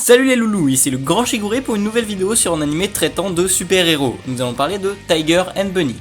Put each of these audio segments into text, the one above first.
Salut les loulous, ici le Grand Shigure pour une nouvelle vidéo sur un animé traitant de super-héros. Nous allons parler de Tiger and Bunny.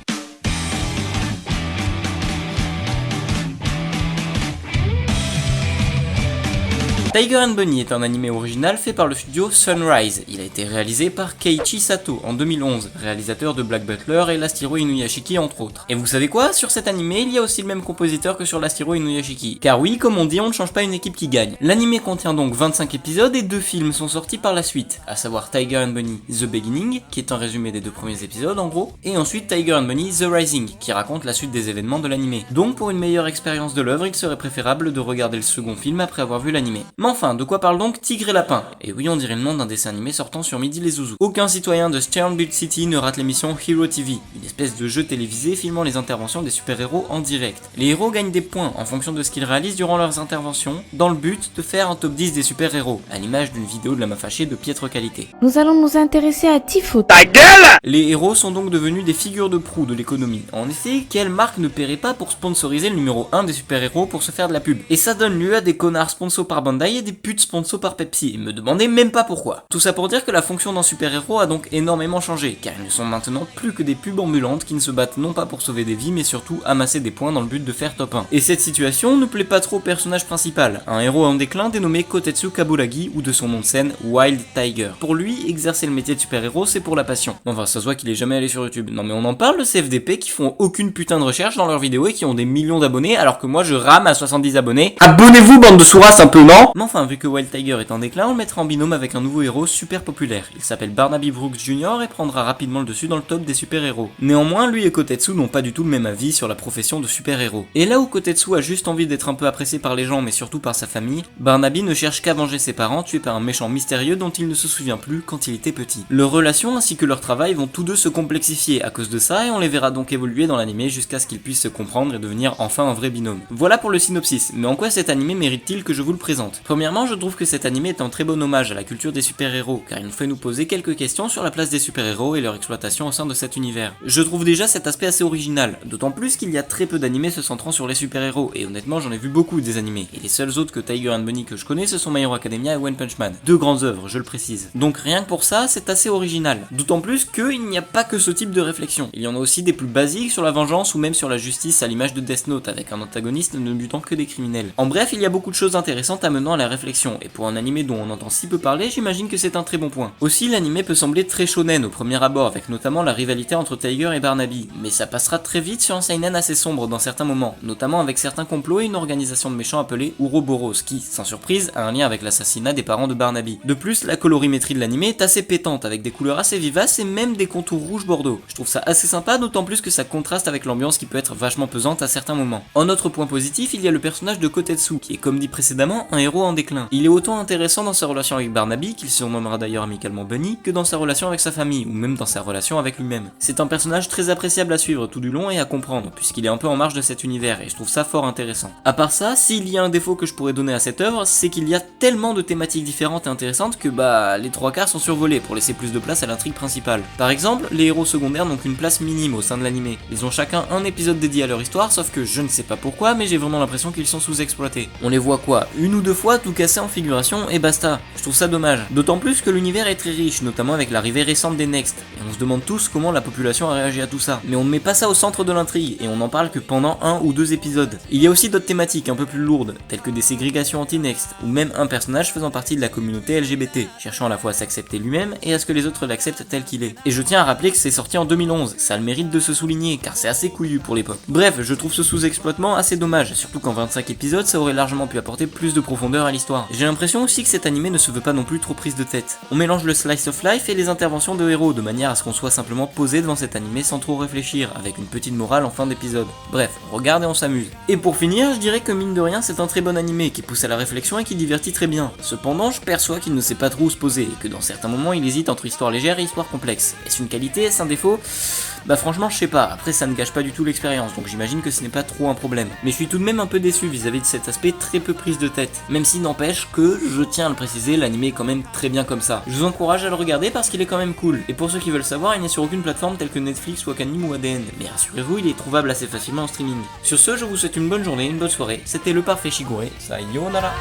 Tiger and Bunny est un animé original fait par le studio Sunrise. Il a été réalisé par Keiichi Sato en 2011, réalisateur de Black Butler et Last Hero Inuyashiki entre autres. Et vous savez quoi? Sur cet animé, il y a aussi le même compositeur que sur Last Hero Inuyashiki. Car oui, comme on dit, on ne change pas une équipe qui gagne. L'animé contient donc 25 épisodes et 2 films sont sortis par la suite, à savoir Tiger and Bunny The Beginning, qui est un résumé des 2 premiers épisodes en gros, et ensuite Tiger and Bunny The Rising, qui raconte la suite des événements de l'animé. Donc pour une meilleure expérience de l'œuvre, il serait préférable de regarder le second film après avoir vu l'animé. Mais enfin, de quoi parle donc Tigre et Lapin? Et oui, on dirait le nom d'un dessin animé sortant sur Midi les Zouzous. Aucun citoyen de Sternbuild City ne rate l'émission Hero TV, une espèce de jeu télévisé filmant les interventions des super-héros en direct. Les héros gagnent des points en fonction de ce qu'ils réalisent durant leurs interventions, dans le but de faire un top 10 des super-héros, à l'image d'une vidéo de la Mafachée de piètre qualité. Nous allons nous intéresser à Tifo. Ta gueule! Les héros sont donc devenus des figures de proue de l'économie. En effet, quelle marque ne paierait pas pour sponsoriser le numéro 1 des super-héros pour se faire de la pub? Et ça donne lieu à des connards sponsors par Bandai et des putes sponsors par Pepsi, et me demandez même pas pourquoi. Tout ça pour dire que la fonction d'un super-héros a donc énormément changé, car ils ne sont maintenant plus que des pubs ambulantes qui ne se battent non pas pour sauver des vies, mais surtout amasser des points dans le but de faire top 1. Et cette situation ne plaît pas trop au personnage principal, un héros en déclin dénommé Kotetsu Kaburagi, ou de son nom de scène, Wild Tiger. Pour lui, exercer le métier de super-héros, c'est pour la passion. Enfin, ça se voit qu'il est jamais allé sur YouTube. Non mais on en parle, le CFDP, qui font aucune putain de recherche dans leurs vidéos et qui ont des millions d'abonnés, alors que moi je rame à 70 abonnés. Abonnez-vous, bande de sourasses, un peu, non? Mais enfin, vu que Wild Tiger est en déclin, on le mettra en binôme avec un nouveau héros super populaire. Il s'appelle Barnaby Brooks Jr. et prendra rapidement le dessus dans le top des super-héros. Néanmoins, lui et Kotetsu n'ont pas du tout le même avis sur la profession de super-héros. Et là où Kotetsu a juste envie d'être un peu apprécié par les gens, mais surtout par sa famille, Barnaby ne cherche qu'à venger ses parents tués par un méchant mystérieux dont il ne se souvient plus quand il était petit. Leurs relations ainsi que leur travail vont tous deux se complexifier à cause de ça, et on les verra donc évoluer dans l'animé jusqu'à ce qu'ils puissent se comprendre et devenir enfin un vrai binôme. Voilà pour le synopsis, mais en quoi cet animé mérite-t-il que je vous le présente? Premièrement, je trouve que cet animé est un très bon hommage à la culture des super-héros, car il nous fait nous poser quelques questions sur la place des super-héros et leur exploitation au sein de cet univers. Je trouve déjà cet aspect assez original, d'autant plus qu'il y a très peu d'animés se centrant sur les super-héros, et honnêtement j'en ai vu beaucoup des animés, et les seuls autres que Tiger and Bunny que je connais ce sont My Hero Academia et One Punch Man. 2 grandes œuvres, je le précise. Donc rien que pour ça, c'est assez original. D'autant plus qu'il n'y a pas que ce type de réflexion. Il y en a aussi des plus basiques sur la vengeance ou même sur la justice à l'image de Death Note, avec un antagoniste ne butant que des criminels. En bref, il y a beaucoup de choses intéressantes amenant à la réflexion, et pour un animé dont on entend si peu parler, j'imagine que c'est un très bon point. Aussi, l'animé peut sembler très shonen au premier abord, avec notamment la rivalité entre Tiger et Barnaby, mais ça passera très vite sur un seinen assez sombre dans certains moments, notamment avec certains complots et une organisation de méchants appelée Ouroboros, qui, sans surprise, a un lien avec l'assassinat des parents de Barnaby. De plus, la colorimétrie de l'animé est assez pétante, avec des couleurs assez vivaces et même des contours rouge-bordeaux. Je trouve ça assez sympa, d'autant plus que ça contraste avec l'ambiance qui peut être vachement pesante à certains moments. En autre point positif, il y a le personnage de Kotetsu, qui est comme dit précédemment, un héros en déclin. Il est autant intéressant dans sa relation avec Barnaby, qu'il surnommera d'ailleurs amicalement Bunny, que dans sa relation avec sa famille, ou même dans sa relation avec lui-même. C'est un personnage très appréciable à suivre tout du long et à comprendre, puisqu'il est un peu en marge de cet univers, et je trouve ça fort intéressant. À part ça, s'il y a un défaut que je pourrais donner à cette œuvre, c'est qu'il y a tellement de thématiques différentes et intéressantes que les 3/4 sont survolés pour laisser plus de place à l'intrigue principale. Par exemple, les héros secondaires n'ont qu'une place minime au sein de l'animé. Ils ont chacun un épisode dédié à leur histoire, sauf que je ne sais pas pourquoi, mais j'ai vraiment l'impression qu'ils sont sous-exploités. On les voit quoi, 1 ou 2 fois tout cassé en figuration et basta. Je trouve ça dommage. D'autant plus que l'univers est très riche, notamment avec l'arrivée récente des Next, et on se demande tous comment la population a réagi à tout ça. Mais on ne met pas ça au centre de l'intrigue, et on n'en parle que pendant 1 ou 2 épisodes. Il y a aussi d'autres thématiques un peu plus lourdes, telles que des ségrégations anti-Next, ou même un personnage faisant partie de la communauté LGBT, cherchant à la fois à s'accepter lui-même et à ce que les autres l'acceptent tel qu'il est. Et je tiens à rappeler que c'est sorti en 2011, ça a le mérite de se souligner, car c'est assez couillu pour l'époque. Bref, je trouve ce sous-exploitement assez dommage, surtout qu'en 25 épisodes, ça aurait largement pu apporter plus de profondeur à l'histoire. J'ai l'impression aussi que cet animé ne se veut pas non plus trop prise de tête. On mélange le slice of life et les interventions de héros, de manière à ce qu'on soit simplement posé devant cet animé sans trop réfléchir, avec une petite morale en fin d'épisode. Bref, on regarde et on s'amuse. Et pour finir, je dirais que mine de rien, c'est un très bon animé, qui pousse à la réflexion et qui divertit très bien. Cependant, je perçois qu'il ne sait pas trop où se poser, et que dans certains moments, il hésite entre histoire légère et histoire complexe. Est-ce une qualité, est-ce un défaut? Franchement je sais pas, après ça ne gâche pas du tout l'expérience, donc j'imagine que ce n'est pas trop un problème. Mais je suis tout de même un peu déçu vis-à-vis de cet aspect très peu prise de tête. Même si n'empêche que, je tiens à le préciser, l'animé est quand même très bien comme ça. Je vous encourage à le regarder parce qu'il est quand même cool. Et pour ceux qui veulent savoir, il n'est sur aucune plateforme telle que Netflix, Wakanim ou ADN. Mais rassurez-vous, il est trouvable assez facilement en streaming. Sur ce, je vous souhaite une bonne journée, une bonne soirée. C'était le parfait Shigure. Sayonara.